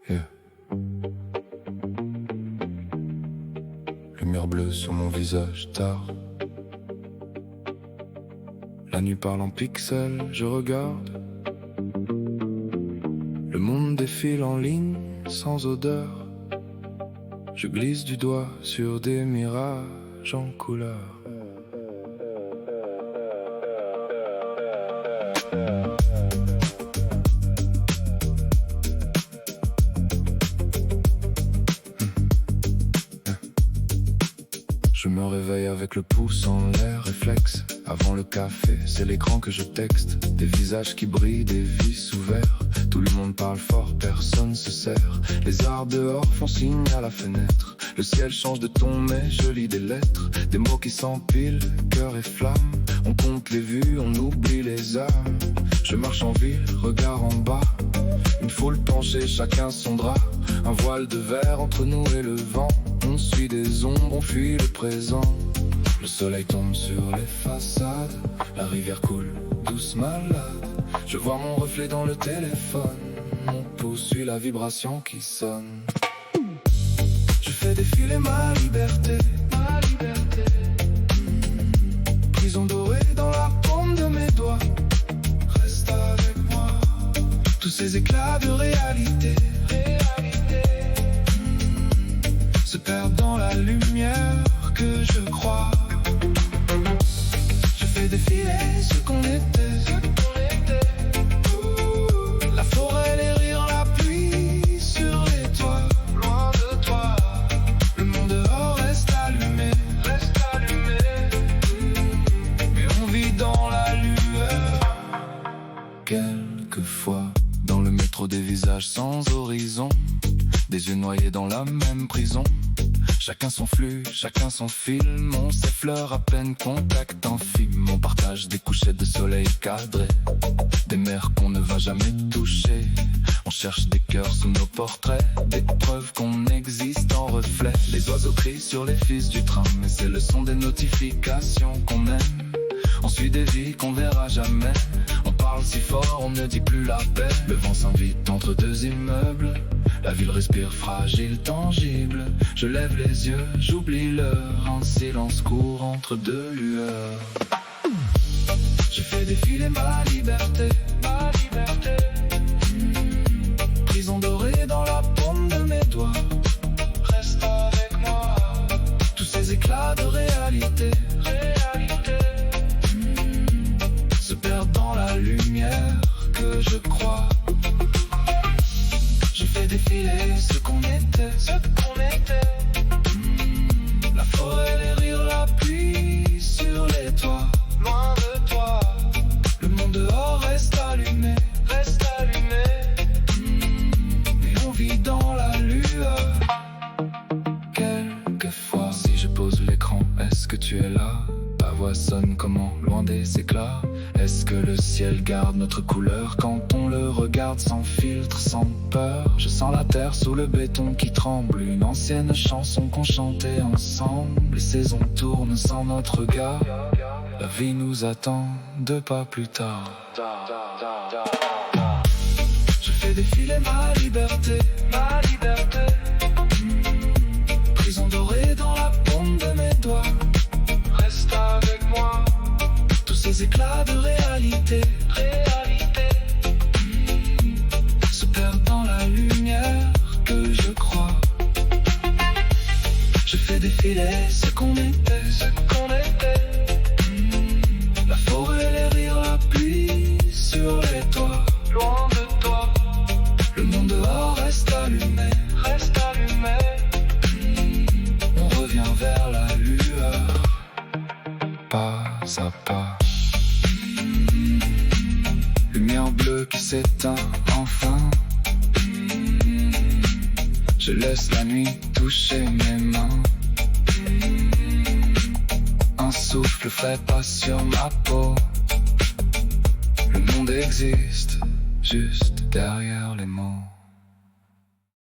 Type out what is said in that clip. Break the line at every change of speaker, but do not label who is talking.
Yeah. Lumière bleue sur mon visage tard. La nuit parle en pixels, je regarde. Le monde défile en ligne, sans odeur. Je glisse du doigt sur des mirages en couleur. Je me réveille avec le pouce en l'air, réflexe. Avant le café, c'est l'écran que je texte. Des visages qui brillent, des vices ouverts. Tout le monde parle fort, personne se sert. Les arbres dehors font signe à la fenêtre. Le ciel change de ton, mais je lis des lettres. Des mots qui s'empilent, cœur et flamme. On compte les vues, on oublie les âmes. Je marche en ville, regard en bas. Une foule penchée, chacun son drap. Un voile de verre entre nous et le vent. On suit des ombres, on fuit le présent. Le soleil tombe sur les façades. La rivière coule, douce malade. Je vois mon reflet dans le téléphone. Mon pouce suit la vibration qui sonne. Je fais défiler ma liberté. Prison dorée dans la paume de mes doigts. Reste avec moi. Tous ces éclats de réalité se perdent dans la lumière que je crois. Je fais défiler ce qu'on était. La forêt, les rires, la pluie sur les toits. Loin de toi, le monde dehors reste allumé. Mais on vit dans la lueur. Quelquefois, dans le métro, des visages sans horizon. Des yeux noyés dans la même prison. Chacun son flux, chacun son film. On s'effleure à peine, contact infime. On partage des couchettes de soleil cadrés. Des mers qu'on ne va jamais toucher. On cherche des cœurs sous nos portraits. Des preuves qu'on existe en reflet. Les oiseaux crient sur les fils du train. Mais c'est le son des notifications qu'on aime. On suit des vies qu'on verra jamais. On parle si fort, on ne dit plus la paix. Le vent s'invite entre deux immeubles. La ville respire fragile, tangible. Je lève les yeux, j'oublie l'heure. Un silence court entre deux lueurs. Je fais défiler ma liberté. Prison dorée dans la paume de mes doigts. Reste avec moi. Tous ces éclats de réalité se perdent dans la lumière que je crois. Je fais défiler ce qu'on était. La forêt, les rires, la pluie sur les toits. Loin de toi, le monde dehors reste allumé. Mais on vit dans la lueur. Quelquefois, si je pose l'écran, est-ce que tu es là? Ta voix sonne comment, loin des éclats. Est-ce que le ciel garde notre couleur quand on le regarde sans filtre, sans peur? Je sens la terre sous le béton qui tremble. Une ancienne chanson qu'on chantait ensemble. Les saisons tournent sans notre regard. La vie nous attend 2 pas plus tard. Je fais défiler ma liberté. Prison dorée dans la paume de mes doigts. Reste avec moi. Tous ces éclats de réalité se perdent dans la lumière que je crois. Je fais défiler ce qu'on était. La forêt, les rires, la pluie sur les toits. Loin de toi, le monde dehors reste allumé. On revient vers la lueur, pas à pas. Lumière bleue qui s'éteint enfin. Je laisse la nuit toucher mes mains. Un souffle frais passe sur ma peau. Le monde existe juste derrière les mots.